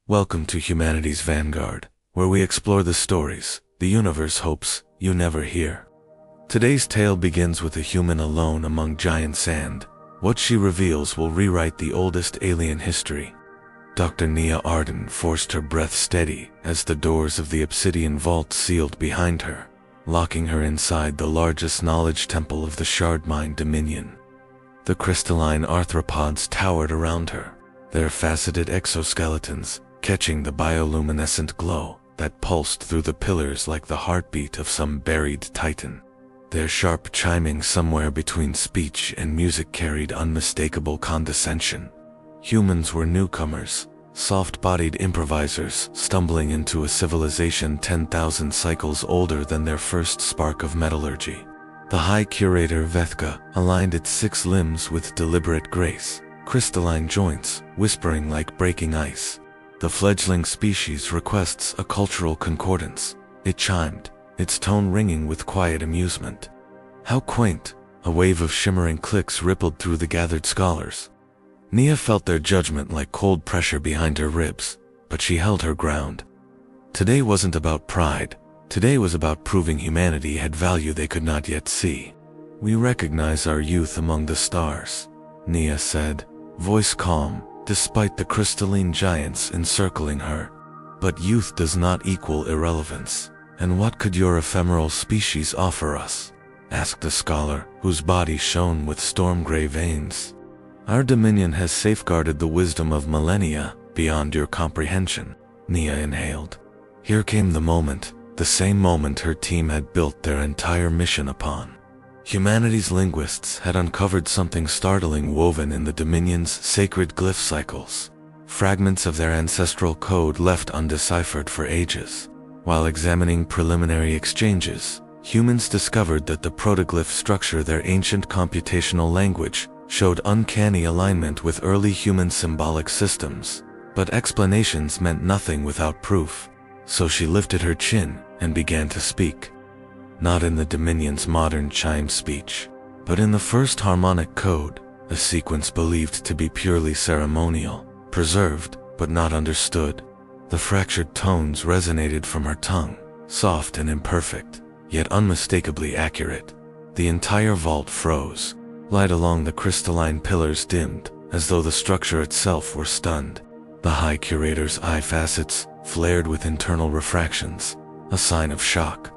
Welcome to humanity's Vanguard, where we explore the stories the universe hopes you never hear. Today's tale begins with a human alone among giant sand. What she reveals will rewrite the oldest alien history. Dr. Nia Arden forced her breath steady as the doors of the obsidian vault sealed behind her, locking her inside the largest knowledge temple of the Shardmine Dominion. The crystalline arthropods towered around her, their faceted exoskeletons catching the bioluminescent glow that pulsed through the pillars like the heartbeat of some buried titan. Their sharp chiming somewhere between speech and music carried unmistakable condescension. Humans were newcomers, soft-bodied improvisers stumbling into a civilization 10,000 cycles older than their first spark of metallurgy. The High Curator Vethka aligned its 6 limbs with deliberate grace, crystalline joints whispering like breaking ice. The fledgling species requests a cultural concordance. It chimed, its tone ringing with quiet amusement. How quaint! A wave of shimmering clicks rippled through the gathered scholars. Nia felt their judgment like cold pressure behind her ribs, but she held her ground. Today wasn't about pride. Today was about proving humanity had value they could not yet see. "We recognize our youth among the stars," Nia said, voice calm, despite the crystalline giants encircling her. "But youth does not equal irrelevance. And what could your ephemeral species offer us?" asked the scholar, whose body shone with storm-gray veins. "Our dominion has safeguarded the wisdom of millennia beyond your comprehension," Nia inhaled. Here came the moment, the same moment her team had built their entire mission upon. Humanity's linguists had uncovered something startling woven in the Dominion's sacred glyph cycles, fragments of their ancestral code left undeciphered for ages. While examining preliminary exchanges, humans discovered that the protoglyph structure, their ancient computational language, showed uncanny alignment with early human symbolic systems. But explanations meant nothing without proof. So she lifted her chin and began to speak. Not in the Dominion's modern chime speech, but in the first harmonic code, a sequence believed to be purely ceremonial, preserved but not understood. The fractured tones resonated from her tongue, soft and imperfect, yet unmistakably accurate. The entire vault froze. Light along the crystalline pillars dimmed, as though the structure itself were stunned. The High Curator's eye facets flared with internal refractions, a sign of shock.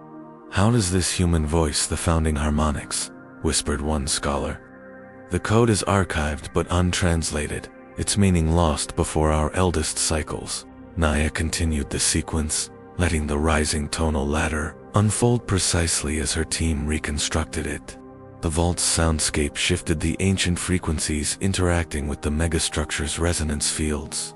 "How does this human voice the founding harmonics?" whispered one scholar. "The code is archived but untranslated, its meaning lost before our eldest cycles." Nia continued the sequence, letting the rising tonal ladder unfold precisely as her team reconstructed it. The vault's soundscape shifted, the ancient frequencies interacting with the megastructure's resonance fields.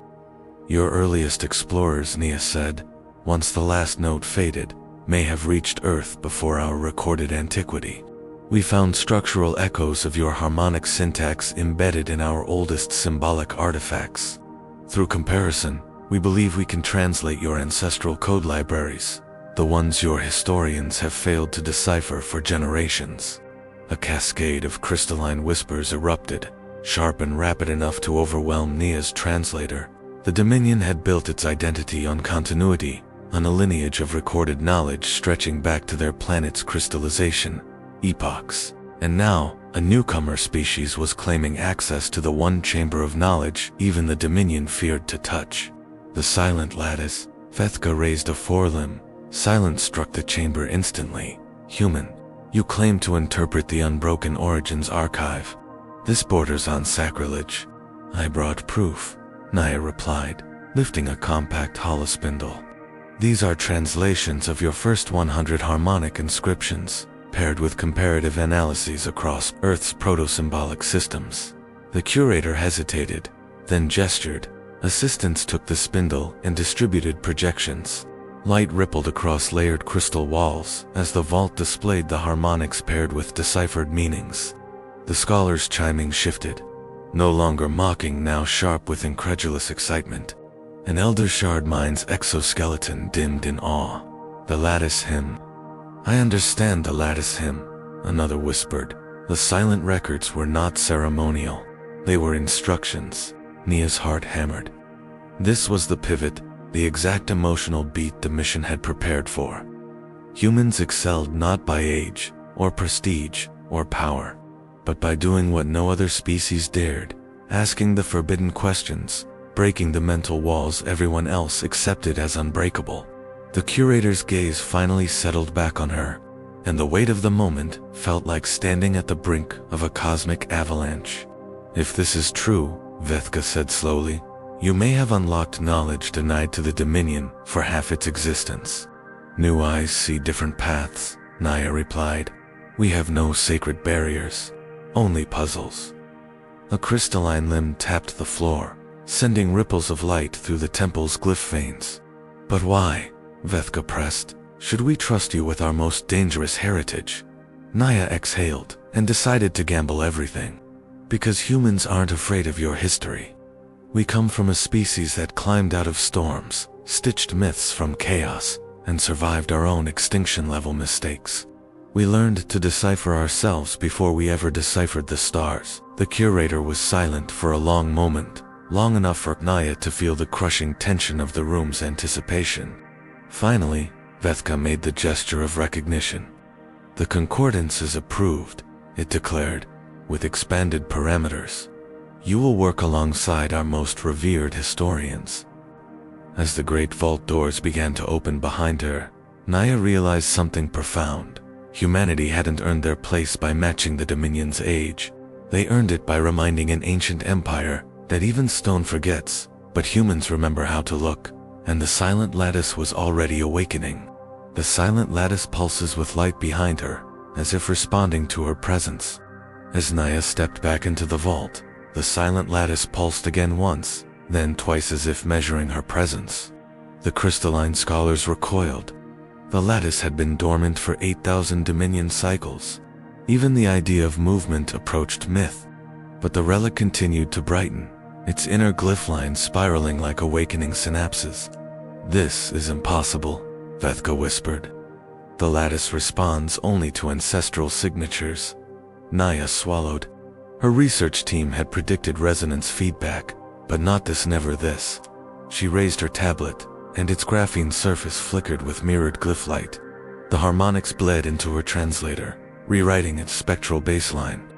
"Your earliest explorers," Nia said, "once the last note faded, may have reached Earth before our recorded antiquity. We found structural echoes of your harmonic syntax embedded in our oldest symbolic artifacts. Through comparison, we believe we can translate your ancestral code libraries, the ones your historians have failed to decipher for generations." A cascade of crystalline whispers erupted, sharp and rapid enough to overwhelm Nia's translator. The Dominion had built its identity on continuity, on a lineage of recorded knowledge stretching back to their planet's crystallization epochs. And now, a newcomer species was claiming access to the one chamber of knowledge even the Dominion feared to touch. The silent lattice, Vethka raised a forelimb. Silence struck the chamber instantly. "Human, you claim to interpret the Unbroken Origins archive. This borders on sacrilege." "I brought proof," Nia replied, lifting a compact holospindle. "These are translations of your first 100 harmonic inscriptions, paired with comparative analyses across Earth's proto-symbolic systems." The curator hesitated, then gestured. Assistants took the spindle and distributed projections. Light rippled across layered crystal walls as the vault displayed the harmonics paired with deciphered meanings. The scholar's chiming shifted, no longer mocking, now sharp with incredulous excitement. An elder Shardmine's exoskeleton dimmed in awe. "The lattice hymn." "I understand the lattice hymn," another whispered. The silent records were not ceremonial. They were instructions. Nia's heart hammered. This was the pivot, the exact emotional beat the mission had prepared for. Humans excelled not by age, or prestige, or power, but by doing what no other species dared, asking the forbidden questions, breaking the mental walls everyone else accepted as unbreakable. The curator's gaze finally settled back on her, and the weight of the moment felt like standing at the brink of a cosmic avalanche. If this is true, Vethka said slowly, you may have unlocked knowledge denied to the Dominion for half its existence. New eyes see different paths, Naya replied. We have no sacred barriers, only puzzles. A crystalline limb tapped the floor, sending ripples of light through the temple's glyph veins. But why? Vethka pressed. Should we trust you with our most dangerous heritage? Naya exhaled and decided to gamble everything. Because humans aren't afraid of your history. We come from a species that climbed out of storms, stitched myths from chaos, and survived our own extinction-level mistakes. We learned to decipher ourselves before we ever deciphered the stars. The curator was silent for a long moment, long enough for Naya to feel the crushing tension of the room's anticipation. Finally, Vethka made the gesture of recognition. The concordance is approved, it declared, with expanded parameters. You will work alongside our most revered historians. As the great vault doors began to open behind her, Naya realized something profound. Humanity hadn't earned their place by matching the Dominion's age. They earned it by reminding an ancient empire that even stone forgets, but humans remember how to look, and the silent lattice was already awakening. The silent lattice pulses with light behind her, as if responding to her presence. As Naya stepped back into the vault, the silent lattice pulsed again once, then twice as if measuring her presence. The crystalline scholars recoiled. The lattice had been dormant for 8,000 Dominion cycles. Even the idea of movement approached myth. But the relic continued to brighten, its inner glyph lines spiraling like awakening synapses. This is impossible, Vethka whispered. The lattice responds only to ancestral signatures. Naya swallowed. Her research team had predicted resonance feedback, but not this, never this. She raised her tablet, and its graphene surface flickered with mirrored glyph light. The harmonics bled into her translator, rewriting its spectral baseline.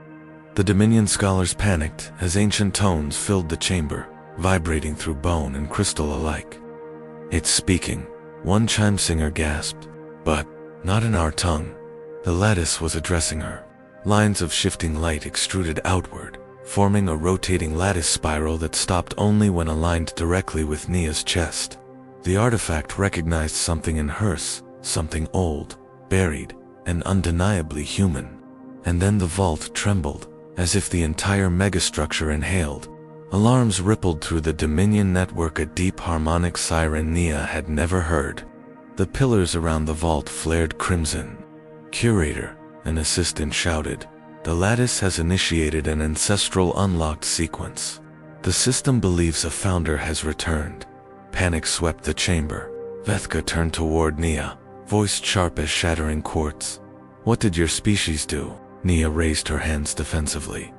The Dominion scholars panicked as ancient tones filled the chamber, vibrating through bone and crystal alike. It's speaking, one chime singer gasped, but not in our tongue. The lattice was addressing her. Lines of shifting light extruded outward, forming a rotating lattice spiral that stopped only when aligned directly with Nia's chest. The artifact recognized something in hers, something old, buried, and undeniably human. And then the vault trembled, as if the entire megastructure inhaled. Alarms rippled through the Dominion network, a deep harmonic siren Nia had never heard. The pillars around the vault flared crimson. Curator, an assistant shouted, the lattice has initiated an ancestral unlocked sequence. The system believes a founder has returned. Panic swept the chamber. Vethka turned toward Nia, voiced sharp as shattering quartz. What did your species do? Nia raised her hands defensively.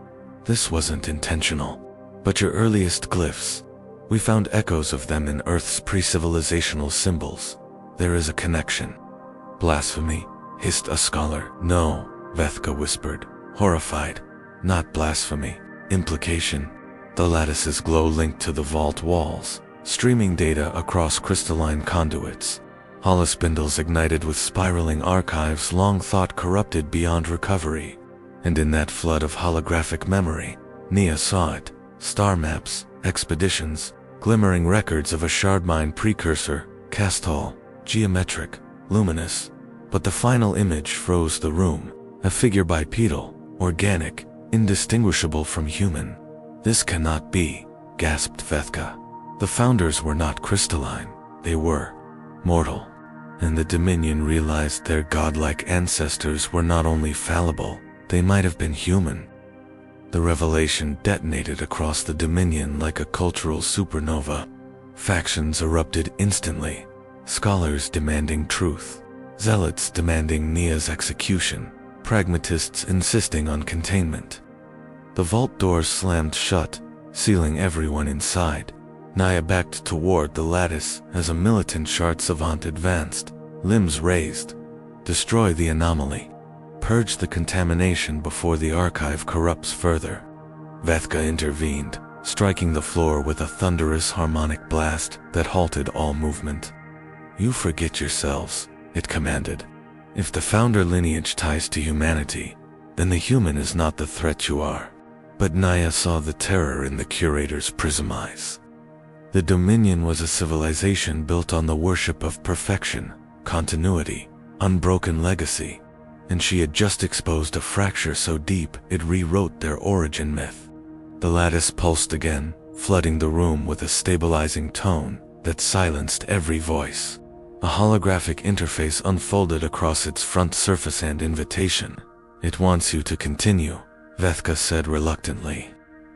This wasn't intentional. But your earliest glyphs. We found echoes of them in Earth's pre-civilizational symbols. There is a connection. Blasphemy, hissed a scholar. No, Vethka whispered, horrified. Not blasphemy. Implication. The lattice's glow linked to the vault walls, streaming data across crystalline conduits. Holospindles ignited with spiraling archives long thought corrupted beyond recovery. And in that flood of holographic memory, Nia saw it. Star maps, expeditions, glimmering records of a shardmine precursor, Castal, geometric, luminous. But the final image froze the room, a figure bipedal, organic, indistinguishable from human. This cannot be, gasped Vethka. The founders were not crystalline, they were mortal. And the Dominion realized their godlike ancestors were not only fallible, they might have been human. The revelation detonated across the Dominion like a cultural supernova. Factions erupted instantly, scholars demanding truth, zealots demanding Nia's execution, pragmatists insisting on containment. The vault doors slammed shut, sealing everyone inside. Naya backed toward the lattice as a militant shard savant advanced, limbs raised. Destroy the anomaly. Purge the contamination before the archive corrupts further. Vethka intervened, striking the floor with a thunderous harmonic blast that halted all movement. You forget yourselves, it commanded. If the founder lineage ties to humanity, then the human is not the threat you are. But Naya saw the terror in the curator's prism eyes. The Dominion was a civilization built on the worship of perfection, continuity, unbroken legacy, and she had just exposed a fracture so deep it rewrote their origin myth. The lattice pulsed again, flooding the room with a stabilizing tone that silenced every voice. A holographic interface unfolded across its front surface and invitation. It wants you to continue, Vethka said reluctantly.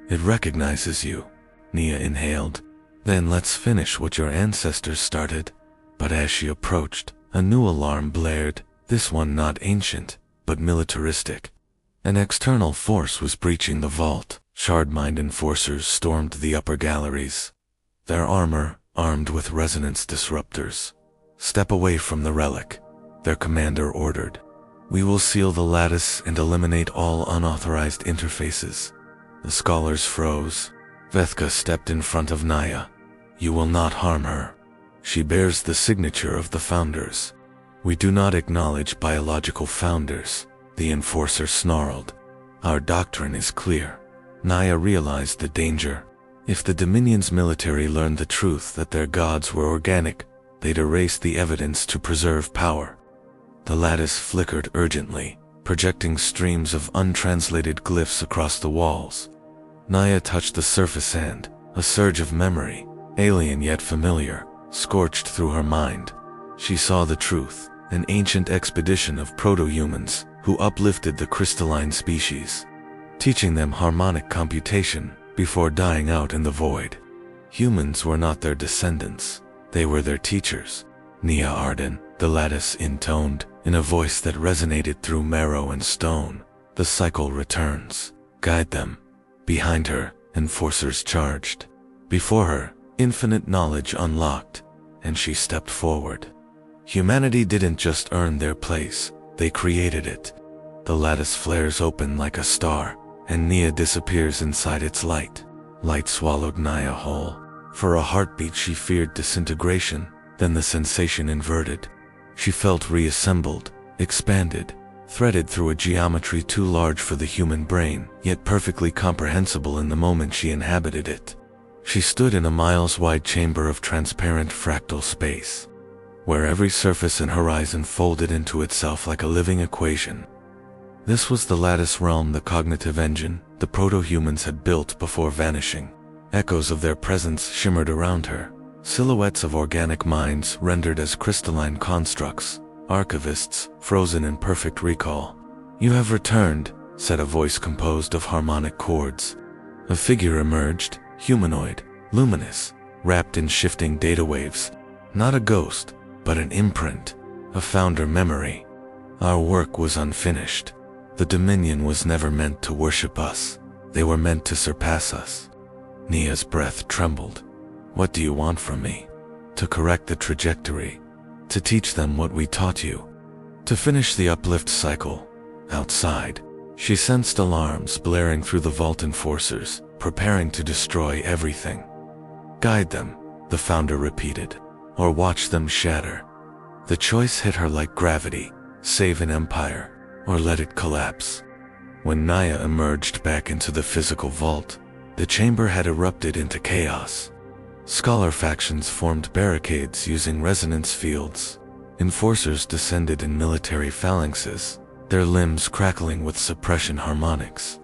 It recognizes you, Nia inhaled. Then let's finish what your ancestors started. But as she approached, a new alarm blared, this one not ancient, but militaristic. An external force was breaching the vault. Shardmind enforcers stormed the upper galleries. Their armor, armed with resonance disruptors. Step away from the relic, their commander ordered. We will seal the lattice and eliminate all unauthorized interfaces. The scholars froze. Vethka stepped in front of Naya. You will not harm her. She bears the signature of the founders. We do not acknowledge biological founders, the enforcer snarled. Our doctrine is clear. Naya realized the danger. If the Dominion's military learned the truth that their gods were organic, they'd erase the evidence to preserve power. The lattice flickered urgently, projecting streams of untranslated glyphs across the walls. Naya touched the surface and a surge of memory, alien yet familiar, scorched through her mind. She saw the truth, an ancient expedition of proto-humans who uplifted the crystalline species, teaching them harmonic computation before dying out in the void. Humans were not their descendants, they were their teachers. Nia Arden, the lattice intoned, in a voice that resonated through marrow and stone. The cycle returns. Guide them. Behind her, enforcers charged. Before her, infinite knowledge unlocked, and she stepped forward. Humanity didn't just earn their place, they created it. The lattice flares open like a star, and Nia disappears inside its light. Light swallowed Naya whole. For a heartbeat she feared disintegration, then the sensation inverted. She felt reassembled, expanded, threaded through a geometry too large for the human brain, yet perfectly comprehensible in the moment she inhabited it. She stood in a miles-wide chamber of transparent fractal space, where every surface and horizon folded into itself like a living equation. This was the lattice realm, the cognitive engine the proto-humans had built before vanishing. Echoes of their presence shimmered around her, silhouettes of organic minds rendered as crystalline constructs, archivists frozen in perfect recall. You have returned, said a voice composed of harmonic chords. A figure emerged, humanoid, luminous, wrapped in shifting data waves. Not a ghost, but an imprint, a founder memory. Our work was unfinished. The Dominion was never meant to worship us. They were meant to surpass us. Nia's breath trembled. What do you want from me? To correct the trajectory. To teach them what we taught you. To finish the uplift cycle. Outside, she sensed alarms blaring through the vault enforcers, preparing to destroy everything. Guide them, the founder repeated, or watch them shatter. The choice hit her like gravity, save an empire, or let it collapse. When Naya emerged back into the physical vault, the chamber had erupted into chaos. Scholar factions formed barricades using resonance fields. Enforcers descended in military phalanxes, their limbs crackling with suppression harmonics.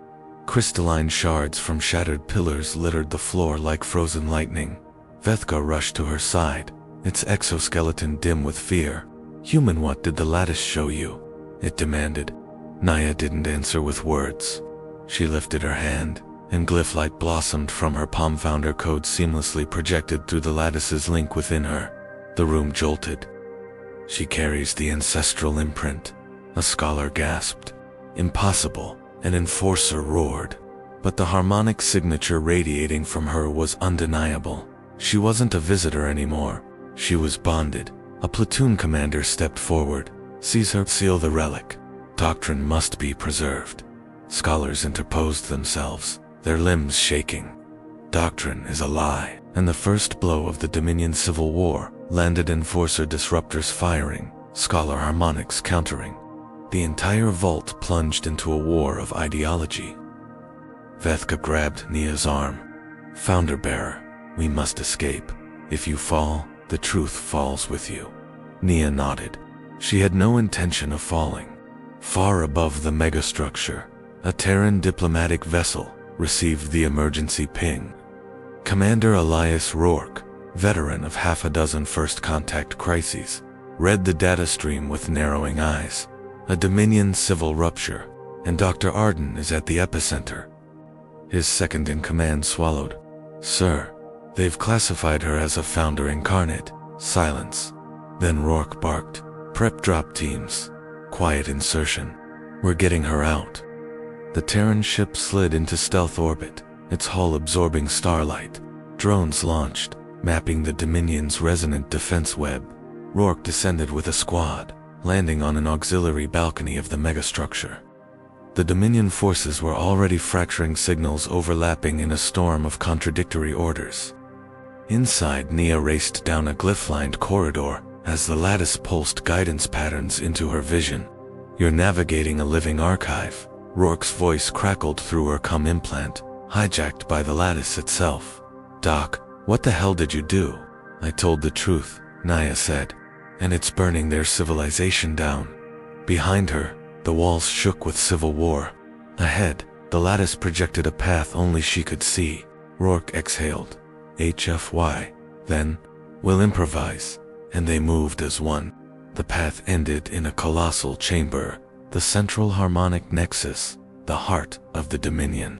Crystalline shards from shattered pillars littered the floor like frozen lightning. Vethka rushed to her side, its exoskeleton dim with fear. Human, what did the lattice show you? It demanded. Naya didn't answer with words. She lifted her hand, and glyph light blossomed from her palm. Founder code seamlessly projected through the lattice's link within her. The room jolted. She carries the ancestral imprint, a scholar gasped. Impossible, an enforcer roared. But the harmonic signature radiating from her was undeniable. She wasn't a visitor anymore. She was bonded. A platoon commander stepped forward. Sees her seal the relic. Doctrine must be preserved. Scholars interposed themselves, their limbs shaking. Doctrine is a lie, and the first blow of the Dominion Civil War landed enforcer disruptors firing, scholar harmonics countering. The entire vault plunged into a war of ideology. Vethka grabbed Nia's arm. Founder bearer, we must escape. If you fall, the truth falls with you. Nia nodded. She had no intention of falling. Far above the megastructure, a Terran diplomatic vessel received the emergency ping. Commander Elias Rourke, veteran of half a dozen first contact crises, read the data stream with narrowing eyes. A Dominion civil rupture, and Dr. Arden is at the epicenter. His second-in-command swallowed. Sir, they've classified her as a founder incarnate. Silence. Then Rourke barked. Prep drop teams. Quiet insertion. We're getting her out. The Terran ship slid into stealth orbit, its hull absorbing starlight. Drones launched, mapping the Dominion's resonant defense web. Rourke descended with a squad, landing on an auxiliary balcony of the megastructure. The Dominion forces were already fracturing signals overlapping in a storm of contradictory orders. Inside, Nia raced down a glyph-lined corridor as the lattice pulsed guidance patterns into her vision. You're navigating a living archive. Rourke's voice crackled through her cum implant, hijacked by the lattice itself. Doc, what the hell did you do? I told the truth, Nia said. And it's burning their civilization down. Behind her, the walls shook with civil war. Ahead, the lattice projected a path only she could see. Rourke exhaled. HFY. Then, we'll improvise. And they moved as one. The path ended in a colossal chamber, the central harmonic nexus, the heart of the Dominion.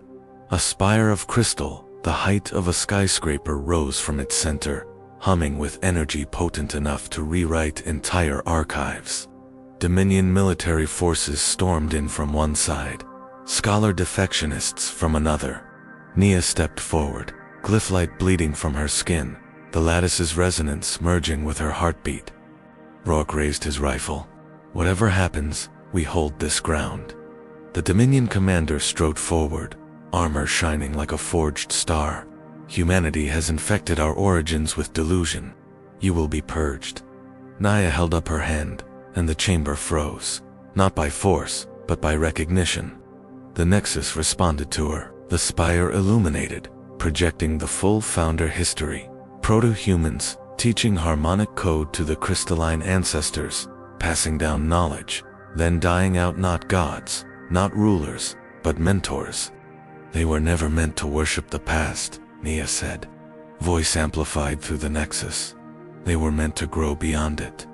A spire of crystal, the height of a skyscraper, rose from its center, humming with energy potent enough to rewrite entire archives. Dominion military forces stormed in from one side, scholar defectionists from another. Nia stepped forward, glyph light bleeding from her skin, the lattice's resonance merging with her heartbeat. Rourke raised his rifle. Whatever happens, we hold this ground. The Dominion commander strode forward, armor shining like a forged star. Humanity has infected our origins with delusion. You will be purged. Nia held up her hand, and the chamber froze, not by force, but by recognition. The Nexus responded to her, the spire illuminated, projecting the full founder history. Proto-humans, teaching harmonic code to the crystalline ancestors, passing down knowledge, then dying out, not gods, not rulers, but mentors. They were never meant to worship the past, Nia said, voice amplified through the Nexus. They were meant to grow beyond it.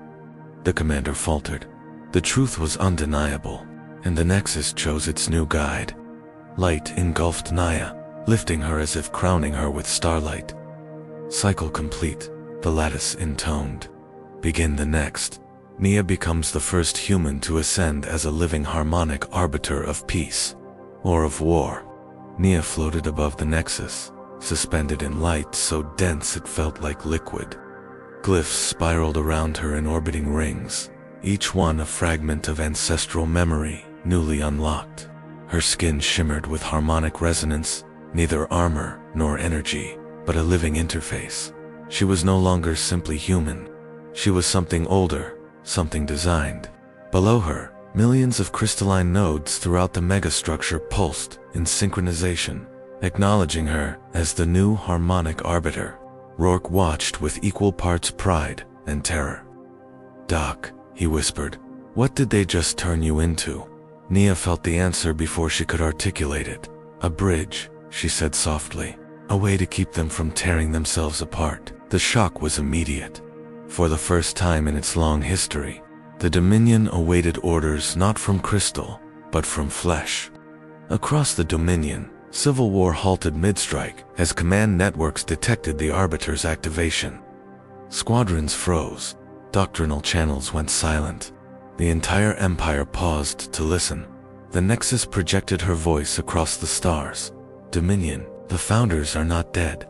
The commander faltered. The truth was undeniable, and the Nexus chose its new guide. Light engulfed Nia, lifting her as if crowning her with starlight. Cycle complete, the lattice intoned. Begin the next. Nia becomes the first human to ascend as a living harmonic arbiter of peace, or of war. Nia floated above the Nexus, suspended in light so dense it felt like liquid. Glyphs spiraled around her in orbiting rings, each one a fragment of ancestral memory, newly unlocked. Her skin shimmered with harmonic resonance, neither armor nor energy, but a living interface. She was no longer simply human. She was something older, something designed. Below her, millions of crystalline nodes throughout the megastructure pulsed in synchronization, acknowledging her as the new harmonic arbiter. Rourke watched with equal parts pride and terror. Doc, he whispered, what did they just turn you into? Nia felt the answer before she could articulate it. A bridge, she said softly. A way to keep them from tearing themselves apart. The shock was immediate. For the first time in its long history, the Dominion awaited orders not from crystal, but from flesh. Across the Dominion, civil war halted mid-strike as command networks detected the Arbiter's activation. Squadrons froze. Doctrinal channels went silent. The entire Empire paused to listen. The Nexus projected her voice across the stars. Dominion, the Founders are not dead.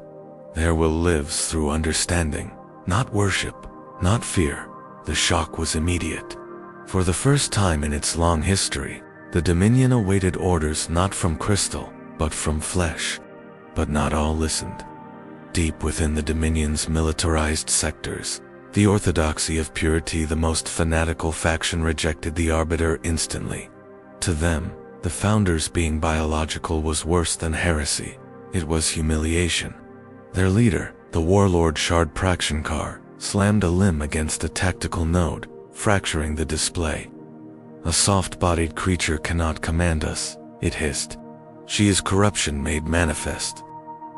Their will lives through understanding, not worship, not fear. The shock was immediate. For the first time in its long history, the Dominion awaited orders not from crystal, but from flesh. But not all listened. Deep within the Dominion's militarized sectors, the orthodoxy of purity, the most fanatical faction, rejected the Arbiter instantly. To them, the Founders being biological was worse than heresy. It was humiliation. Their leader, the warlord Shard Prakshankar, slammed a limb against a tactical node, fracturing the display. "A soft-bodied creature cannot command us," it hissed. "She is corruption made manifest."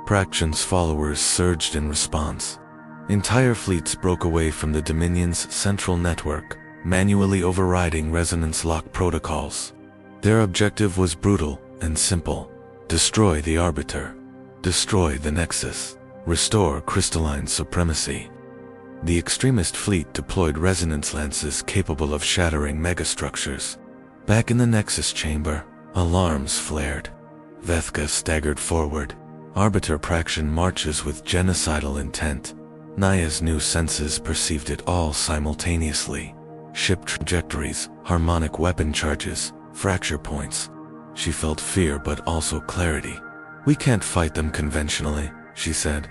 Prakshan's followers surged in response. Entire fleets broke away from the Dominion's central network, manually overriding resonance lock protocols. Their objective was brutal and simple: destroy the Arbiter, destroy the Nexus, restore crystalline supremacy. The extremist fleet deployed resonance lances capable of shattering megastructures. Back in the Nexus chamber, alarms flared. Vethka staggered forward. Arbiter Prakshan marches with genocidal intent. Naya's new senses perceived it all simultaneously. Ship trajectories, harmonic weapon charges, fracture points. She felt fear but also clarity. "We can't fight them conventionally," she said.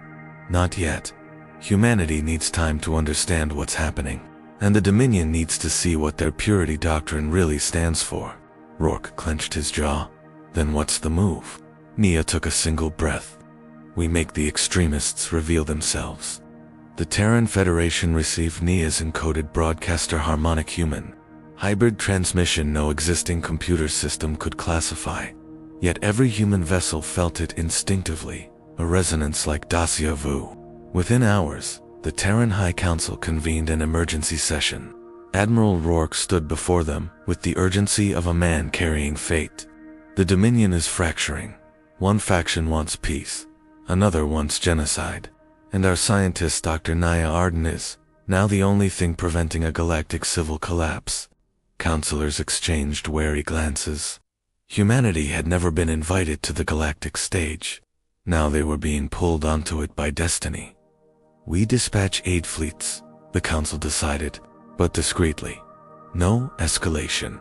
"Not yet. Humanity needs time to understand what's happening, and the Dominion needs to see what their purity doctrine really stands for." Rourke clenched his jaw. "Then what's the move?" Nia took a single breath. "We make the extremists reveal themselves." The Terran Federation received Nia's encoded broadcaster harmonic human. Hybrid transmission no existing computer system could classify. Yet every human vessel felt it instinctively, a resonance like déjà vu. Within hours, the Terran High Council convened an emergency session. Admiral Rourke stood before them with the urgency of a man carrying fate. "The Dominion is fracturing. One faction wants peace, another wants genocide. And our scientist Dr. Naya Arden is now the only thing preventing a galactic civil collapse." Counselors exchanged wary glances. Humanity had never been invited to the galactic stage. Now they were being pulled onto it by destiny. "We dispatch aid fleets," the Council decided, but discreetly. "No escalation."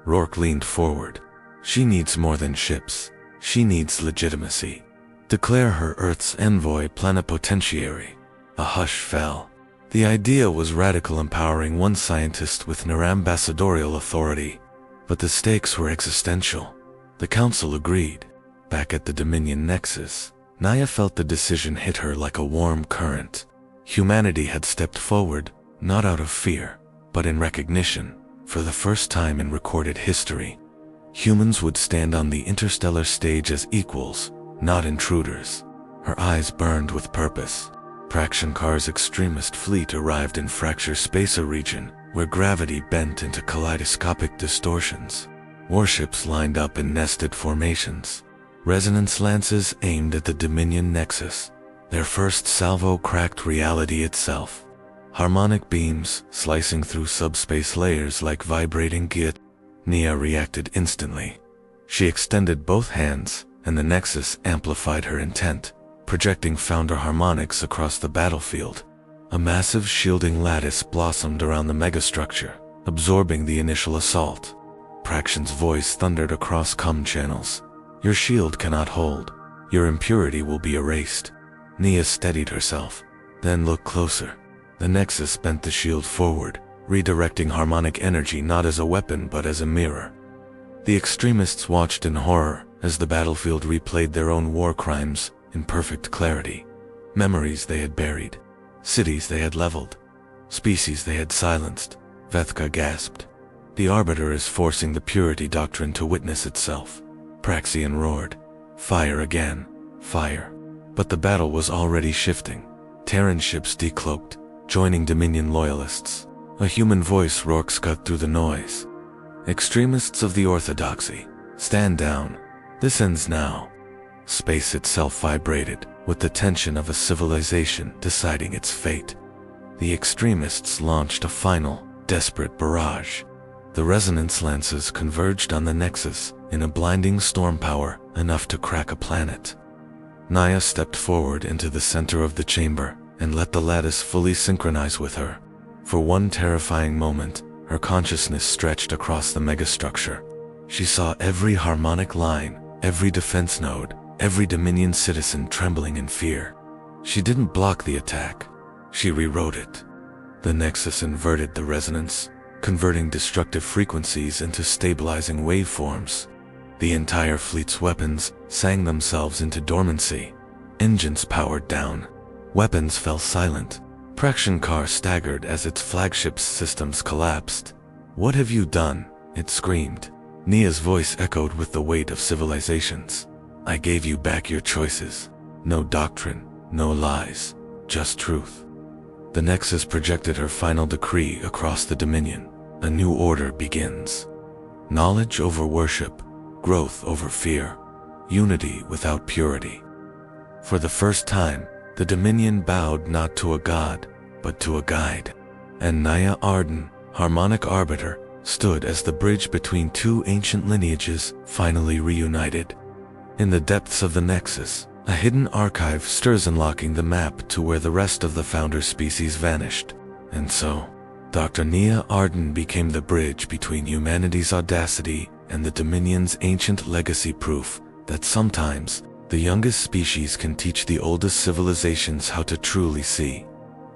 Rourke leaned forward. "She needs more than ships. She needs legitimacy. Declare her Earth's envoy plenipotentiary." A hush fell. The idea was radical, empowering one scientist with near-ambassadorial authority. But the stakes were existential. The Council agreed. Back at the Dominion Nexus, Naya felt the decision hit her like a warm current. Humanity had stepped forward, not out of fear, but in recognition. For the first time in recorded history, humans would stand on the interstellar stage as equals, not intruders. Her eyes burned with purpose. Prakshankar's extremist fleet arrived in Fracture Spacer region, where gravity bent into kaleidoscopic distortions. Warships lined up in nested formations. Resonance lances aimed at the Dominion Nexus. Their first salvo cracked reality itself. Harmonic beams slicing through subspace layers like vibrating git. Nia reacted instantly. She extended both hands, and the Nexus amplified her intent, projecting Founder harmonics across the battlefield. A massive shielding lattice blossomed around the megastructure, absorbing the initial assault. Prakshan's voice thundered across comm channels. "Your shield cannot hold. Your impurity will be erased." Nia steadied herself, then looked closer. The Nexus bent the shield forward, redirecting harmonic energy not as a weapon but as a mirror. The extremists watched in horror as the battlefield replayed their own war crimes in perfect clarity. Memories they had buried, cities they had leveled, species they had silenced. Vethka gasped. "The Arbiter is forcing the purity doctrine to witness itself." Praxian roared. "Fire again, fire." But the battle was already shifting. Terran ships decloaked, joining Dominion loyalists. A human voice Rourke cut through the noise. "Extremists of the Orthodoxy, stand down. This ends now." Space itself vibrated, with the tension of a civilization deciding its fate. The extremists launched a final, desperate barrage. The resonance lances converged on the Nexus in a blinding storm power enough to crack a planet. Naya stepped forward into the center of the chamber and let the lattice fully synchronize with her. For one terrifying moment, her consciousness stretched across the megastructure. She saw every harmonic line, every defense node, every Dominion citizen trembling in fear. She didn't block the attack. She rewrote it. The Nexus inverted the resonance, converting destructive frequencies into stabilizing waveforms. The entire fleet's weapons sang themselves into dormancy. Engines powered down. Weapons fell silent. Praxian Car staggered as its flagship's systems collapsed. "What have you done?" it screamed. Nia's voice echoed with the weight of civilizations. "I gave you back your choices. No doctrine, no lies, just truth." The Nexus projected her final decree across the Dominion. A new order begins. Knowledge over worship, growth over fear, unity without purity. For the first time, the Dominion bowed not to a god, but to a guide. And Naya Arden, harmonic arbiter, stood as the bridge between two ancient lineages finally reunited. In the depths of the Nexus, a hidden archive stirs, unlocking the map to where the rest of the founder species vanished. And so, Dr. Nia Arden became the bridge between humanity's audacity and the Dominion's ancient legacy, proof that sometimes the youngest species can teach the oldest civilizations how to truly see.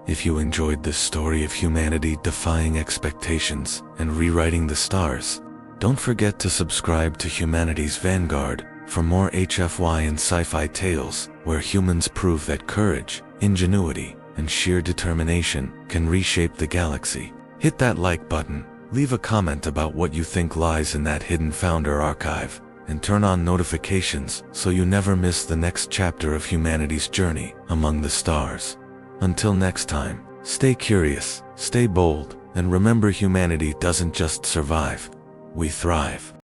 If you enjoyed this story of humanity defying expectations and rewriting the stars, don't forget to subscribe to Humanity's Vanguard for more HFY and sci-fi tales where humans prove that courage, ingenuity, and sheer determination can reshape the galaxy. Hit that like button, leave a comment about what you think lies in that hidden founder archive, and turn on notifications so you never miss the next chapter of humanity's journey among the stars. Until next time, stay curious, stay bold, and remember, humanity doesn't just survive, we thrive.